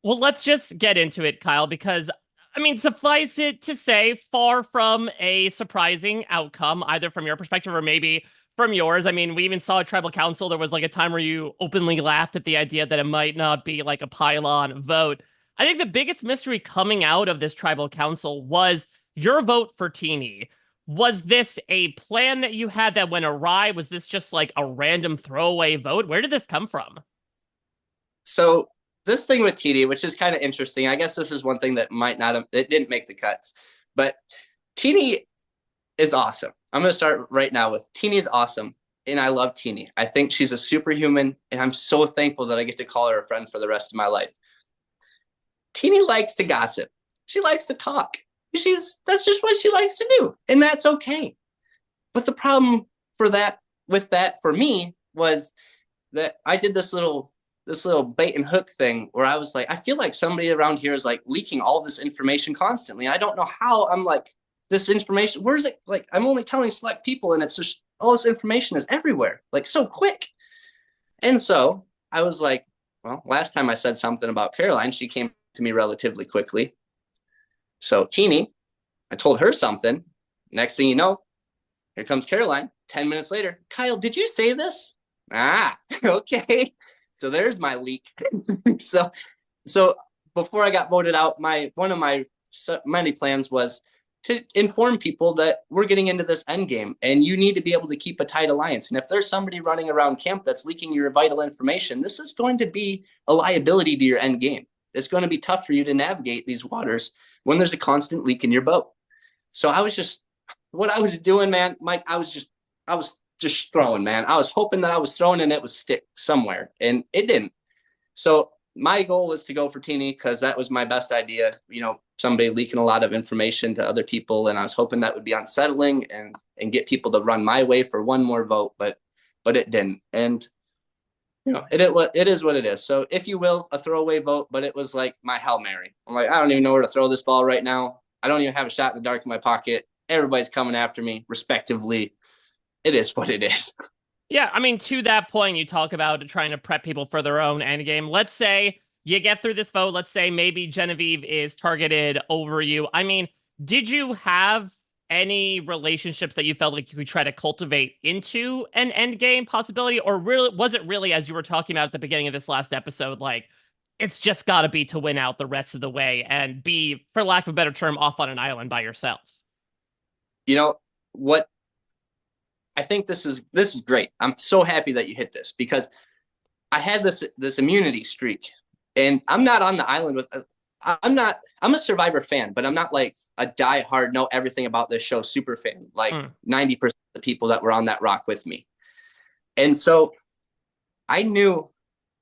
Well, let's just get into it, Kyle, because I mean, suffice it to say, far from a surprising outcome, either from your perspective or maybe from yours. I mean, we even saw a tribal council. There was like a time where you openly laughed at the idea that it might not be like a pylon vote. I think the biggest mystery coming out of this tribal council was your vote for Teeny. Was this a plan that you had that went awry? Was this just like a random throwaway vote? Where did this come from? So this thing with TD, which is kind of interesting, I guess this is one thing that might not have, it didn't make the cuts, but Teeny is awesome. I'm going to start right now with Teeny is awesome. And I love Teeny. I think she's a superhuman, and I'm so thankful that I get to call her a friend for the rest of my life. Teeny likes to gossip. She likes to talk. That's just what she likes to do, and that's okay. But the problem for me was that I did this little bait and hook thing where I was like, I feel like somebody around here is like leaking all this information constantly. I don't know how. I'm like, this information, where's it? Like, I'm only telling select people, and it's just all this information is everywhere, like so quick. And so I was like, well, last time I said something about Caroline, she came to me relatively quickly. So Teeny, I told her something. Next thing you know, here comes Caroline. 10 minutes later, Kyle, did you say this? Ah, okay. So there's my leak. so so before I got voted out, my one of my many plans was to inform people that we're getting into this end game and you need to be able to keep a tight alliance. And if there's somebody running around camp that's leaking your vital information, this is going to be a liability to your end game. It's going to be tough for you to navigate these waters when there's a constant leak in your boat. So I was just what I was doing, man, Mike, I was just throwing, man. I was hoping that I was throwing and it would stick somewhere, and it didn't. So my goal was to go for Teeny because that was my best idea. Somebody leaking a lot of information to other people, and I was hoping that would be unsettling and get people to run my way for one more vote, but it didn't. And it is what it is. So if you will, a throwaway vote, but it was like my Hail Mary. I'm like, I don't even know where to throw this ball right now. I don't even have a shot in the dark in my pocket. Everybody's coming after me, respectively. It is what it is. Yeah, I mean, to that point, you talk about trying to prep people for their own endgame. Let's say you get through this vote. Let's say maybe Genevieve is targeted over you. I mean, did you have any relationships that you felt like you could try to cultivate into an endgame possibility? Or really, was it really, as you were talking about at the beginning of this last episode, like it's just got to be to win out the rest of the way and be, for lack of a better term, off on an island by yourself? You know what? I think this is great. I'm so happy that you hit this because I had this immunity streak, and I'm not on the island with. I'm not. I'm a Survivor fan, but I'm not like a die-hard know everything about this show super fan. Like Mm. 90% of the people that were on that rock with me, and so I knew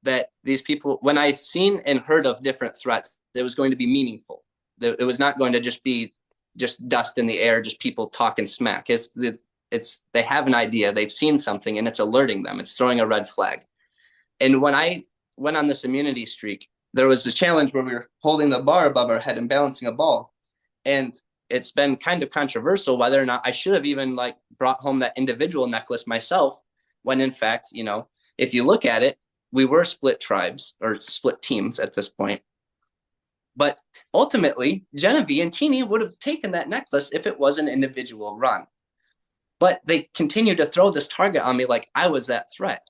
that these people, when I seen and heard of different threats, it was going to be meaningful. It was not going to just be just dust in the air, just people talking smack. It's they have an idea, they've seen something, and it's alerting them. It's throwing a red flag. And when I went on this immunity streak, there was a challenge where we were holding the bar above our head and balancing a ball. And it's been kind of controversial whether or not I should have even like brought home that individual necklace myself, when in fact, if you look at it, we were split tribes or split teams at this point. But ultimately, Genevieve and Teeny would have taken that necklace if it was an individual run. But they continued to throw this target on me like I was that threat.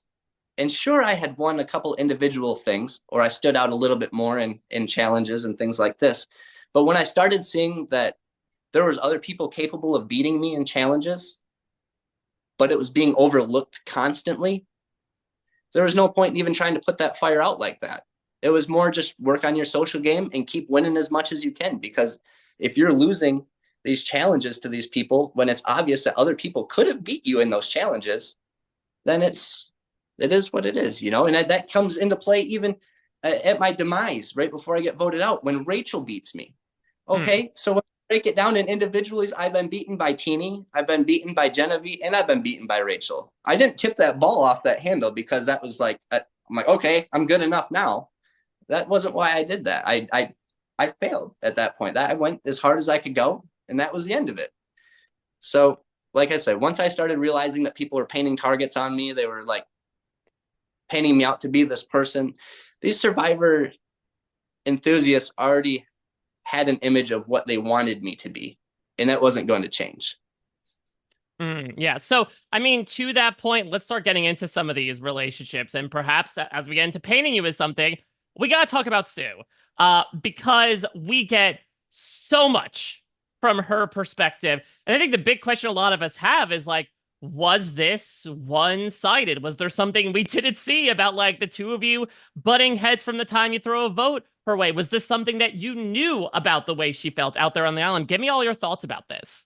And sure, I had won a couple individual things, or I stood out a little bit more in challenges and things like this. But when I started seeing that there was other people capable of beating me in challenges, but it was being overlooked constantly, there was no point in even trying to put that fire out like that. It was more just work on your social game and keep winning as much as you can. Because if you're losing these challenges to these people when it's obvious that other people could have beat you in those challenges, then it is what it is, and that comes into play even at my demise right before I get voted out when Rachel beats me. Hmm. Okay, so when I break it down in individuals, I've been beaten by Teeny, I've been beaten by Genevieve, and I've been beaten by Rachel. I didn't tip that ball off that handle because that was like I'm like, okay, I'm good enough now. That wasn't why I did that. I failed at that point. That I went as hard as I could go, and that was the end of it. So, like I said, once I started realizing that people were painting targets on me, they were like painting me out to be this person. These Survivor enthusiasts already had an image of what they wanted me to be, and that wasn't going to change. Yeah. So, I mean, to that point, let's start getting into some of these relationships. And perhaps as we get into painting you as something, we got to talk about Sue. Because we get so much from her perspective. And I think the big question a lot of us have is like, was this one-sided? Was there something we didn't see about like the two of you butting heads from the time you throw a vote her way? Was this something that you knew about the way she felt out there on the island? Give me all your thoughts about this.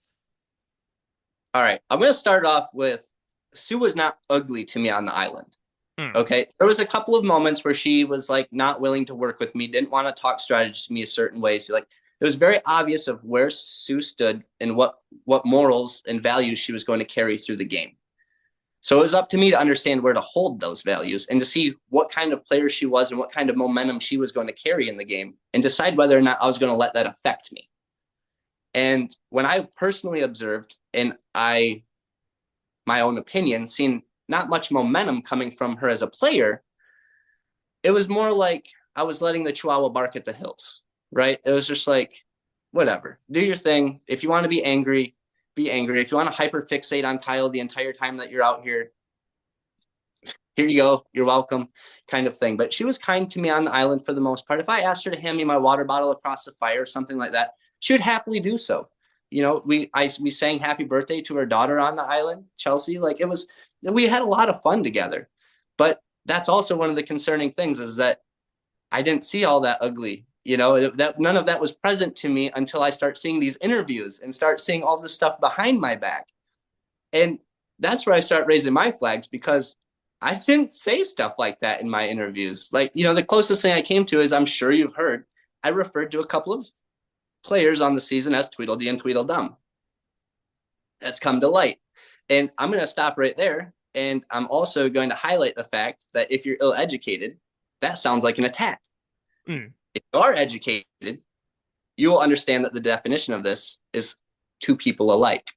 All right, I'm going to start off with Sue was not ugly to me on the island. Hmm. Okay, there was a couple of moments where she was like not willing to work with me, didn't want to talk strategy to me a certain way. So like it was very obvious of where Sue stood and what morals and values she was going to carry through the game. So it was up to me to understand where to hold those values and to see what kind of player she was and what kind of momentum she was going to carry in the game and decide whether or not I was going to let that affect me. And when I personally observed, and my own opinion, seen not much momentum coming from her as a player, it was more like I was letting the Chihuahua bark at the hills, right? It was just like, whatever, do your thing. If you want to be angry, be angry. If you want to hyper fixate on Kyle the entire time that you're out here, here you go, you're welcome, kind of thing. But she was kind to me on the island for the most part. If I asked her to hand me my water bottle across the fire or something like that, she would happily do so. You know, we sang happy birthday to her daughter on the island, Chelsea. Like we had a lot of fun together. But that's also one of the concerning things is that I didn't see all that ugly. You know, that none of that was present to me until I start seeing these interviews and start seeing all this stuff behind my back. And that's where I start raising my flags because I didn't say stuff like that in my interviews. Like, you know, the closest thing I came to is I'm sure you've heard, I referred to a couple of players on the season as Tweedledee and Tweedledum. That's come to light. And I'm going to stop right there. And I'm also going to highlight the fact that if you're ill-educated, that sounds like an attack. Mm. If you are educated, you will understand that the definition of this is two people alike.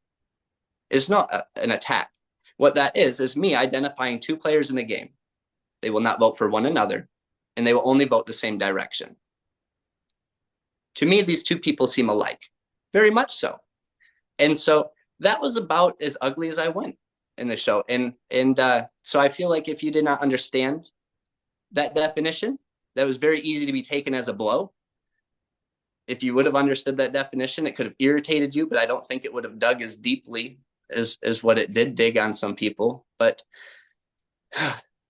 It's not an attack. What that is me identifying two players in a game. They will not vote for one another, and they will only vote the same direction. To me, these two people seem alike, very much so. And so that was about as ugly as I went in the show. And so I feel like if you did not understand that definition, that was very easy to be taken as a blow. If you would have understood that definition, it could have irritated you, but I don't think it would have dug as deeply as what it did dig on some people. But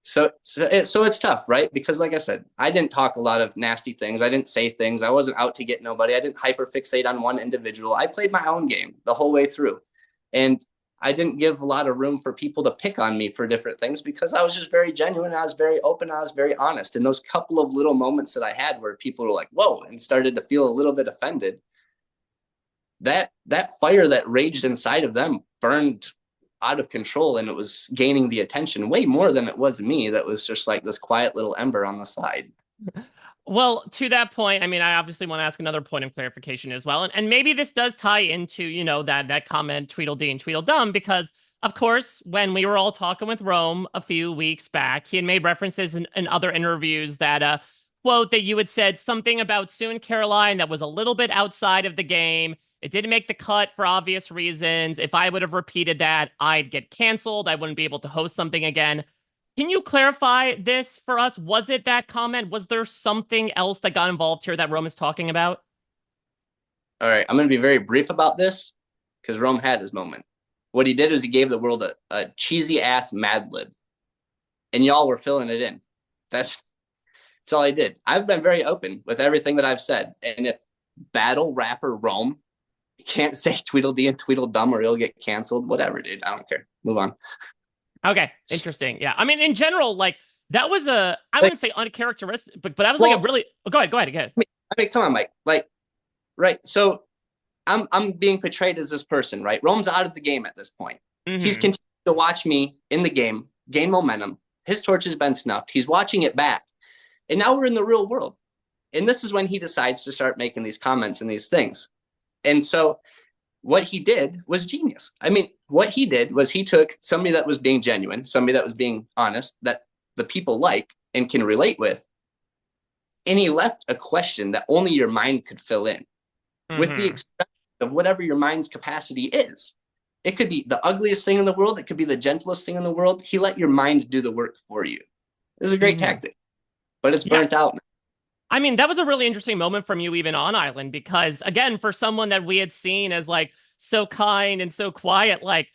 so it's tough, right? Because like I said, I didn't talk a lot of nasty things. I didn't say things. I wasn't out to get nobody. I didn't hyper fixate on one individual. I played my own game the whole way through. And I didn't give a lot of room for people to pick on me for different things because I was just very genuine. I was very open. I was very honest. And those couple of little moments that I had where people were like, whoa, and started to feel a little bit offended, that fire that raged inside of them burned out of control, and it was gaining the attention way more than it was me. That was just like this quiet little ember on the side. Well, to that point, I mean, I obviously want to ask another point of clarification as well. And maybe this does tie into, you know, that comment Tweedledee and Tweedledum, because of course, when we were all talking with Rome a few weeks back, he had made references in other interviews that quote that you had said something about Sue and Caroline that was a little bit outside of the game. It didn't make the cut for obvious reasons. If I would have repeated that, I'd get canceled. I wouldn't be able to host something again. Can you clarify this for us? Was it that comment? Was there something else that got involved here that Rome is talking about? All right, I'm going to be very brief about this because Rome had his moment. What he did is he gave the world a cheesy ass Mad Lib, and y'all were filling it in. That's all I did. I've been very open with everything that I've said, and if battle rapper Rome can't say Tweedledee and Tweedledum or he'll get canceled, whatever, dude. I don't care. Move on. Okay, interesting. Yeah, I mean, in general, like that was I Like, wouldn't say uncharacteristic, but that was like well, a really. Oh, go ahead. I mean, come on, Mike. Like, right. So I'm being portrayed as this person, right? Rome's out of the game at this point. He's Hmm. continued to watch me in the game, gain momentum. His torch has been snuffed. He's watching it back. And now we're in the real world. And this is when he decides to start making these comments and these things. And so what he did was genius. I mean, what he did was he took somebody that was being genuine, somebody that was being honest, that the people like and can relate with, And he left a question that only your mind could fill in with the Hmm. expression of whatever your mind's capacity is. It could be the ugliest thing in the world. It could be the gentlest thing in the world. He let your mind do the work for you. It was a great Hmm. tactic, but it's Yeah. burnt out now. I mean, that was a really interesting moment from you even on Island because again, for someone that we had seen as like so kind and so quiet, like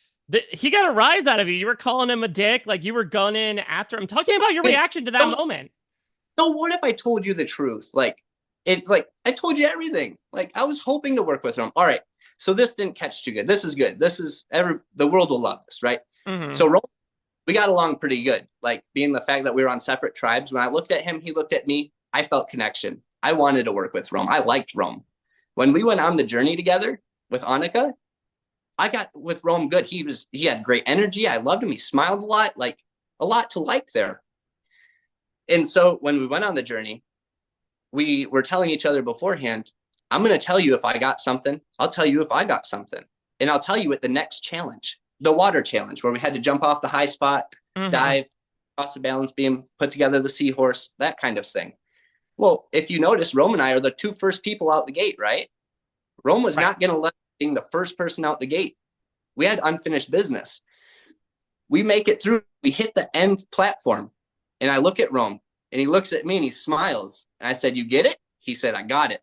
he got a rise out of you. You were calling him a dick, like you were gunning after him. Talking about your Wait, reaction to that so, moment. so what if I told you the truth? Like, it's like I told you everything. Like, I was hoping to work with him. All right, so this didn't catch too good. This is good. This is the world will love this, right? Hmm. So we got along pretty good. Like, being the fact that we were on separate tribes. When I looked at him, he looked at me. I felt connection. I wanted to work with Rome. I liked Rome. When we went on the journey together with Annika, I got with Rome good. He had great energy. I loved him. He smiled a lot, like a lot to like there. And so when we went on the journey, we were telling each other beforehand, I'm going to tell you if I got something. I'll tell you if I got something. And I'll tell you at the next challenge, the water challenge, where we had to jump off the high spot, Hmm. dive, cross the balance beam, put together the seahorse, that kind of thing. Well, if you notice, Rome and I are the two first people out the gate, right? Rome was Right. not going to let being the first person out the gate. We had unfinished business. We make it through. We hit the end platform. And I look at Rome and he looks at me and he smiles. And I said, "You get it?" He said, "I got it."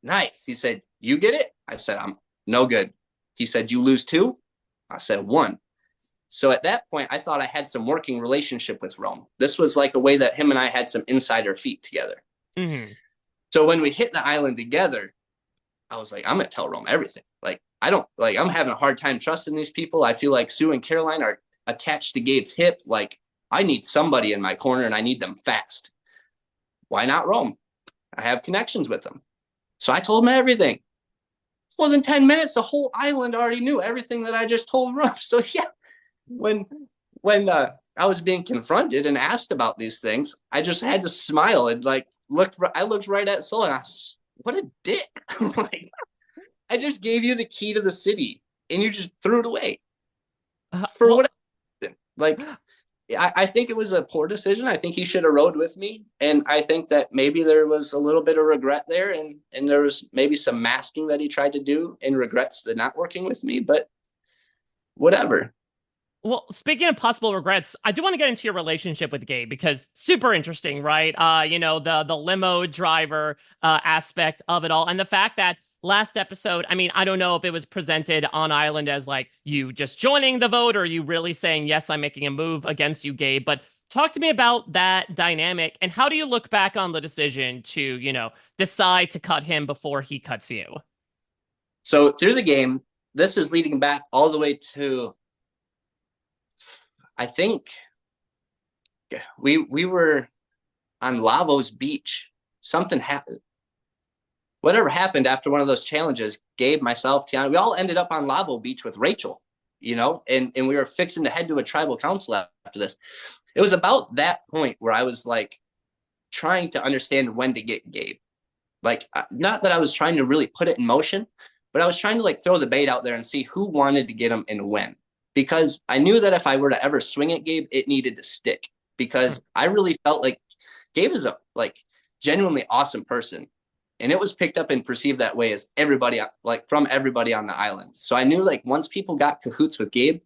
Nice. He said, "You get it?" I said, "I'm no good." He said, "You lose two?" I said, "One." So at that point, I thought I had some working relationship with Rome. This was like a way that him and I had some insider feet together. Hmm. So when we hit the island together, I was like, I'm gonna tell Rome everything. Like, I don't like I'm having a hard time trusting these people. I feel like Sue and Caroline are attached to Gabe's hip. Like, I need somebody in my corner and I need them fast. Why not Rome? I have connections with them. So I told him everything. It wasn't 10 minutes, the whole island already knew everything that I just told Rome. So yeah, when I was being confronted and asked about these things, I just had to smile and like I looked right at Soul and I was, what a dick. Like, I just gave you the key to the city and you just threw it away for Well, what? Like, I think it was a poor decision. I think he should have rode with me. And I think that maybe there was a little bit of regret there and there was maybe some masking that he tried to do and regrets the not working with me, but whatever. Well, speaking of possible regrets, I do want to get into your relationship with Gabe because super interesting, right? The limo driver aspect of it all, and the fact that last episode, I mean, I don't know if it was presented on Island as like you just joining the vote or you really saying yes, I'm making a move against you, Gabe. But talk to me about that dynamic and how do you look back on the decision to, decide to cut him before he cuts you? So through the game, this is leading back all the way to I think we were on Lavos Beach. Something happened. Whatever happened after one of those challenges, Gabe, myself, Tiana, we all ended up on Lavo Beach with Rachel, and we were fixing to head to a tribal council after this. It was about that point where I was like trying to understand when to get Gabe. Like, not that I was trying to really put it in motion, but I was trying to like throw the bait out there and see who wanted to get him and when. Because I knew that if I were to ever swing at Gabe, it needed to stick. Because I really felt like Gabe is a like genuinely awesome person. And it was picked up and perceived that way as everybody like from everybody on the island. So I knew like once people got cahoots with Gabe,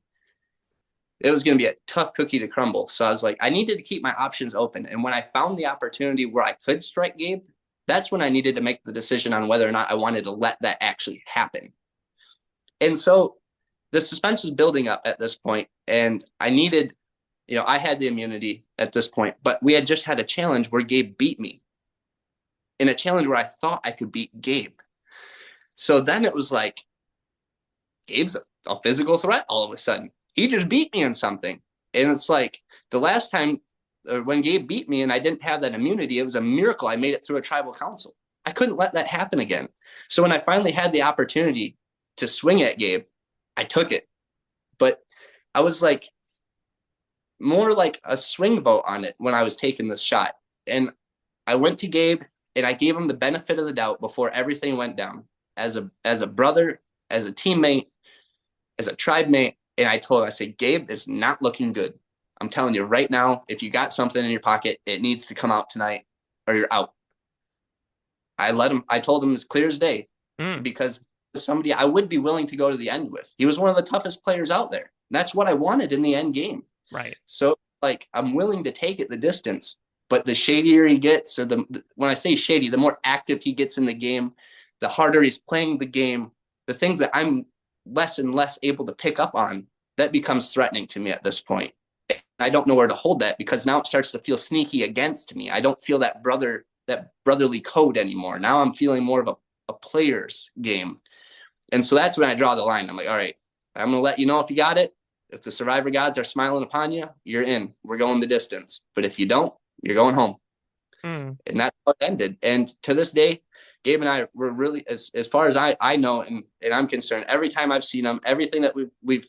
it was going to be a tough cookie to crumble. So I was like, I needed to keep my options open. And when I found the opportunity where I could strike Gabe, that's when I needed to make the decision on whether or not I wanted to let that actually happen. And so the suspense was building up at this point, and I needed, I had the immunity at this point, but we had just had a challenge where Gabe beat me in a challenge where I thought I could beat Gabe. So then it was like, Gabe's a physical threat all of a sudden. He just beat me in something. And it's like the last time when Gabe beat me and I didn't have that immunity, it was a miracle I made it through a tribal council. I couldn't let that happen again. So when I finally had the opportunity to swing at Gabe, I took it. But I was like more like a swing vote on it when I was taking this shot. And I went to Gabe and I gave him the benefit of the doubt before everything went down as a brother, as a teammate, as a tribe mate. And I told him, I said, Gabe is not looking good. I'm telling you right now, if you got something in your pocket, it needs to come out tonight or you're out. I told him as clear as day Mm, because somebody I would be willing to go to the end with. He was one of the toughest players out there. And that's what I wanted in the end game. right. So like I'm willing to take it the distance, but the shadier he gets, or when I say shady, the more active he gets in the game, the harder he's playing the game, the things that I'm less and less able to pick up on, that becomes threatening to me at this point. I don't know where to hold that because now it starts to feel sneaky against me. I don't feel that brotherly code anymore. Now I'm feeling more of a player's game. And so that's when I draw the line. I'm like, all right, I'm going to let you know if you got it. If the survivor gods are smiling upon you, you're in. We're going the distance. But if you don't, you're going home. Mm. And that's how it ended. And to this day, Gabe and I were really, as far as I know and I'm concerned, every time I've seen him, everything that we've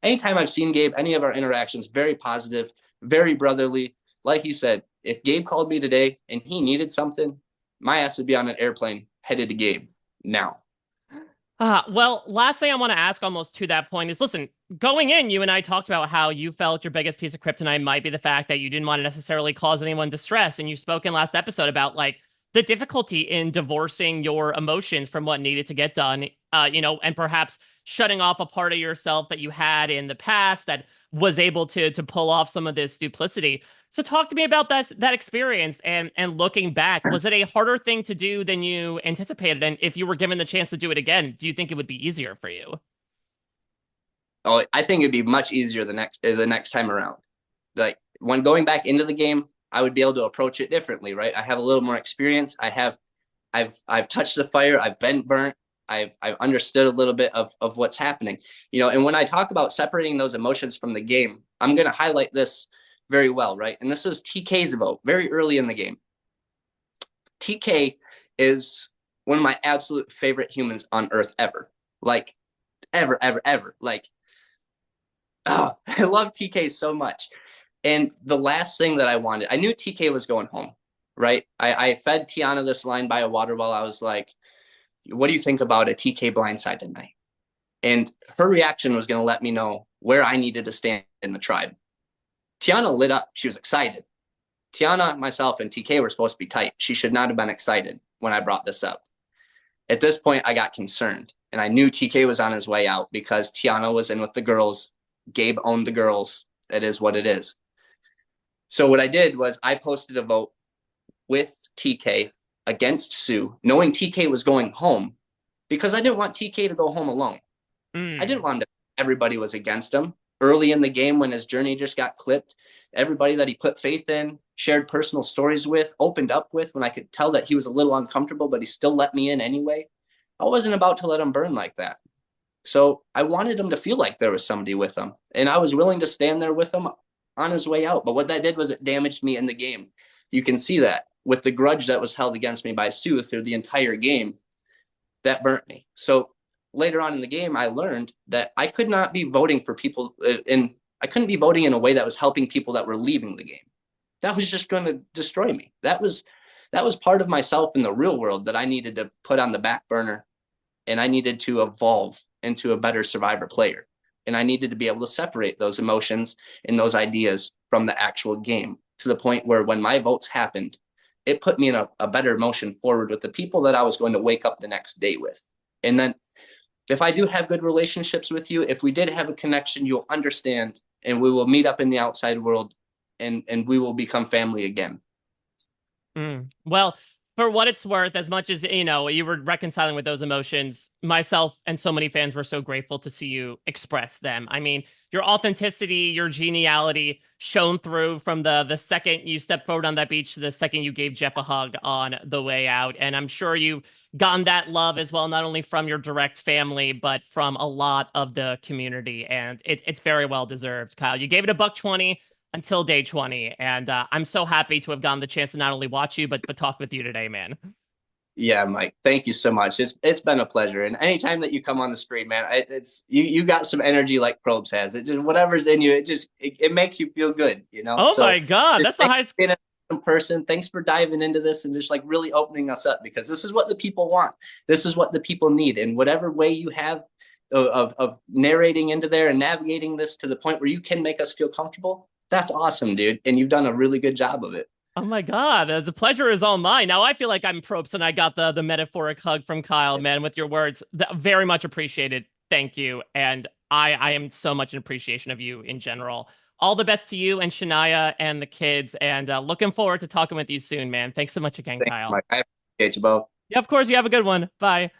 anytime I've seen Gabe, any of our interactions, very positive, very brotherly. Like he said, if Gabe called me today and he needed something, my ass would be on an airplane headed to Gabe now. Well, last thing I want to ask almost to that point is listen, going in, you and I talked about how you felt your biggest piece of kryptonite might be the fact that you didn't want to necessarily cause anyone distress. And you spoke in last episode about like the difficulty in divorcing your emotions from what needed to get done, and perhaps shutting off a part of yourself that you had in the past that was able to pull off some of this duplicity. So talk to me about that experience and looking back, was it a harder thing to do than you anticipated? And if you were given the chance to do it again, do you think it would be easier for you? Oh, I think it'd be much easier the next time around. Like when going back into the game, I would be able to approach it differently, right? I have a little more experience. I've touched the fire. I've been burnt. I've understood a little bit of what's happening, And when I talk about separating those emotions from the game, I'm going to highlight this very well, right? And this is TK's vote very early in the game. TK is one of my absolute favorite humans on earth ever, like ever, ever, ever. Like, oh, I love TK so much. And the last thing that I wanted, I knew TK was going home, right? I fed Tiana this line by a water well. I was like, what do you think about a TK blindside tonight? And her reaction was going to let me know where I needed to stand in the tribe. Tiana lit up. She was excited. Tiana, myself, and TK were supposed to be tight. She should not have been excited when I brought this up. At this point, I got concerned, and I knew TK was on his way out because Tiana was in with the girls. Gabe owned the girls. It is what it is. So what I did was I posted a vote with TK against Sue, knowing TK was going home because I didn't want TK to go home alone. I didn't Mm. want him to, everybody was against him. Early in the game when his journey just got clipped, everybody that he put faith in, shared personal stories with, opened up with, when I could tell that he was a little uncomfortable, but he still let me in anyway. I wasn't about to let him burn like that. So I wanted him to feel like there was somebody with him. And I was willing to stand there with him on his way out. But what that did was it damaged me in the game. You can see that with the grudge that was held against me by Sue through the entire game, that burnt me. So later on in the game, I learned that I could not be voting for people and I couldn't be voting in a way that was helping people that were leaving the game. That was just going to destroy me. That was part of myself in the real world that I needed to put on the back burner, and I needed to evolve into a better survivor player. And I needed to be able to separate those emotions and those ideas from the actual game to the point where when my votes happened, it put me in a better motion forward with the people that I was going to wake up the next day with. And then if I do have good relationships with you, if we did have a connection, you'll understand and we will meet up in the outside world and we will become family again. Well, for what it's worth, as much as you were reconciling with those emotions, myself and so many fans were so grateful to see you express them. I mean, your authenticity, your geniality shone through from the second you stepped forward on that beach to the second you gave Jeff a hug on the way out. And I'm sure you've gotten that love as well, not only from your direct family, but from a lot of the community. And it's very well deserved, Kyle. You gave it a buck 20 until day 20. And I'm so happy to have gotten the chance to not only watch you, but talk with you today, man. Yeah, Mike. Thank you so much. It's been a pleasure. And anytime that you come on the screen, man, it's you got some energy like Probes has. It just whatever's in you, it makes you feel good. Oh So my God, that's the thanks highest. for being a person. Thanks for diving into this and just like really opening us up because this is what the people want. This is what the people need. And whatever way you have of narrating into there and navigating this to the point where you can make us feel comfortable, that's awesome, dude. And you've done a really good job of it. Oh my God, the pleasure is all mine. Now I feel like I'm props and I got the metaphoric hug from Kyle, man, with your words. Very much appreciated. Thank you. And I am so much in appreciation of you in general. All the best to you and Shania and the kids, and looking forward to talking with you soon, man. Thanks so much again, Thanks, Kyle. Mike. I appreciate you both. Yeah, of course. You have a good one. Bye.